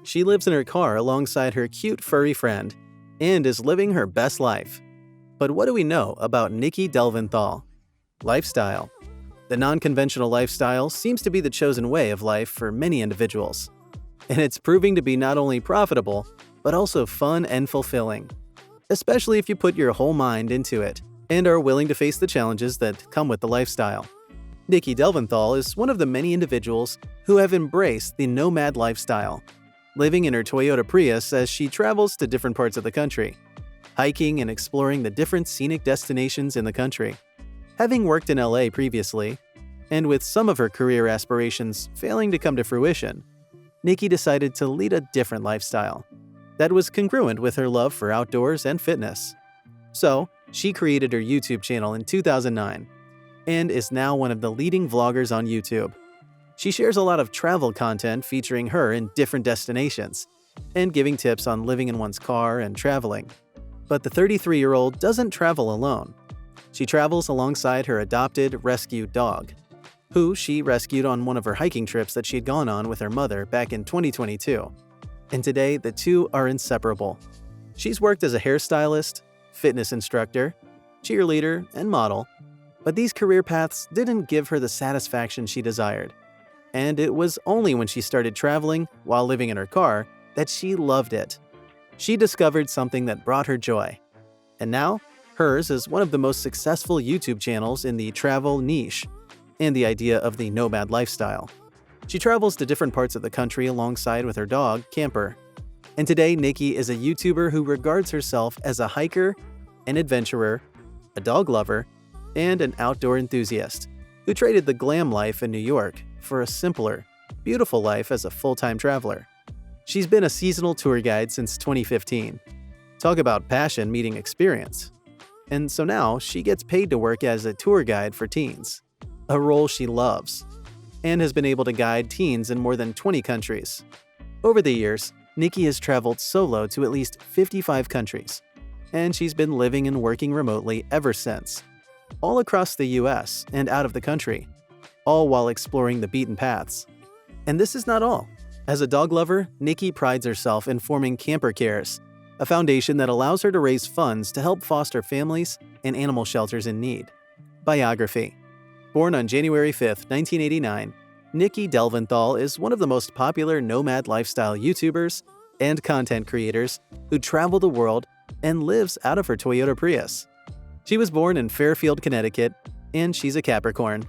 She lives in her car alongside her cute furry friend and is living her best life. But what do we know about Nikki Delventhal? Lifestyle. The non-conventional lifestyle seems to be the chosen way of life for many individuals. And it's proving to be not only profitable, but also fun and fulfilling. Especially if you put your whole mind into it and are willing to face the challenges that come with the lifestyle. Nikki Delventhal is one of the many individuals who have embraced the nomad lifestyle, living in her Toyota Prius as she travels to different parts of the country, hiking and exploring the different scenic destinations in the country. Having worked in LA previously, and with some of her career aspirations failing to come to fruition, Nikki decided to lead a different lifestyle that was congruent with her love for outdoors and fitness. So, she created her YouTube channel in 2009 and is now one of the leading vloggers on YouTube. She shares a lot of travel content featuring her in different destinations and giving tips on living in one's car and traveling. But the 33-year-old doesn't travel alone. She travels alongside her adopted rescued dog, who she rescued on one of her hiking trips that she had gone on with her mother back in 2022. And today, the two are inseparable. She's worked as a hairstylist, fitness instructor, cheerleader, and model, but these career paths didn't give her the satisfaction she desired. And it was only when she started traveling while living in her car that she loved it. She discovered something that brought her joy. And now, hers is one of the most successful YouTube channels in the travel niche and the idea of the nomad lifestyle. She travels to different parts of the country alongside with her dog, Camper. And today, Nikki is a YouTuber who regards herself as a hiker, an adventurer, a dog lover, and an outdoor enthusiast who traded the glam life in New York for a simpler, beautiful life as a full-time traveler. She's been a seasonal tour guide since 2015. Talk about passion meeting experience. And so now she gets paid to work as a tour guide for teens, a role she loves, and has been able to guide teens in more than 20 countries. Over the years, Nikki has traveled solo to at least 55 countries, and she's been living and working remotely ever since, all across the US and out of the country, all while exploring the beaten paths. And this is not all. As a dog lover, Nikki prides herself in forming Camper Cares, a foundation that allows her to raise funds to help foster families and animal shelters in need. Biography. Born on January 5, 1989, Nikki Delventhal is one of the most popular nomad lifestyle YouTubers and content creators who travel the world and lives out of her Toyota Prius. She was born in Fairfield, Connecticut, and she's a Capricorn.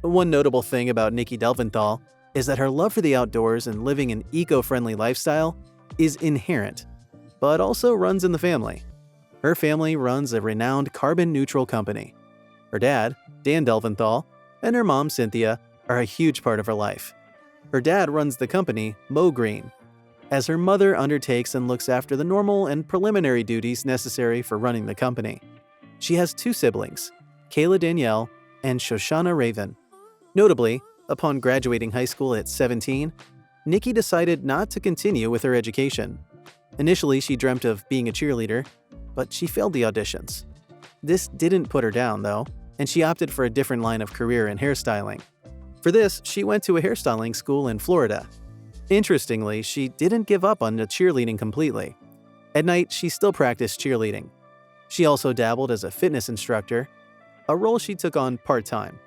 One notable thing about Nikki Delventhal is that her love for the outdoors and living an eco-friendly lifestyle is inherent, but also runs in the family. Her family runs a renowned carbon-neutral company. Her dad, Dan Delventhal, and her mom, Cynthia, are a huge part of her life. Her dad runs the company Mo Green, as her mother undertakes and looks after the normal and preliminary duties necessary for running the company. She has two siblings, Kayla Danielle and Shoshana Raven. Notably, upon graduating high school at 17, Nikki decided not to continue with her education. Initially, she dreamt of being a cheerleader, but she failed the auditions. This didn't put her down, though, and she opted for a different line of career in hairstyling. For this, she went to a hairstyling school in Florida. Interestingly, she didn't give up on the cheerleading completely. At night, she still practiced cheerleading. She also dabbled as a fitness instructor, a role she took on part-time.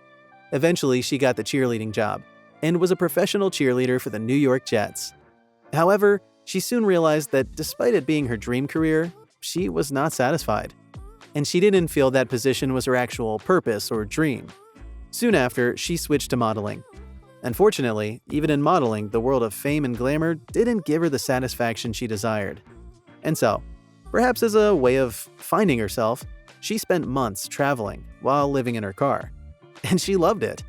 Eventually, she got the cheerleading job and was a professional cheerleader for the New York Jets. However, she soon realized that despite it being her dream career, she was not satisfied, and she didn't feel that position was her actual purpose or dream. Soon after, she switched to modeling. Unfortunately, even in modeling, the world of fame and glamour didn't give her the satisfaction she desired. And so, perhaps as a way of finding herself, she spent months traveling while living in her car. And she loved it.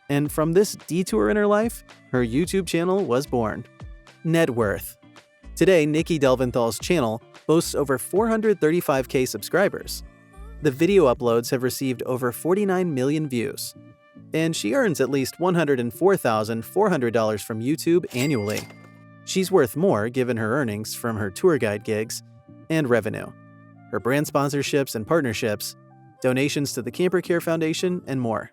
And from this detour in her life, her YouTube channel was born. Net worth. Today, Nikki Delventhal's channel boasts over 435K subscribers. The video uploads have received over 49 million views. And she earns at least $104,400 from YouTube annually. She's worth more given her earnings from her tour guide gigs and revenue, her brand sponsorships and partnerships, donations to the Camper Care Foundation, and more.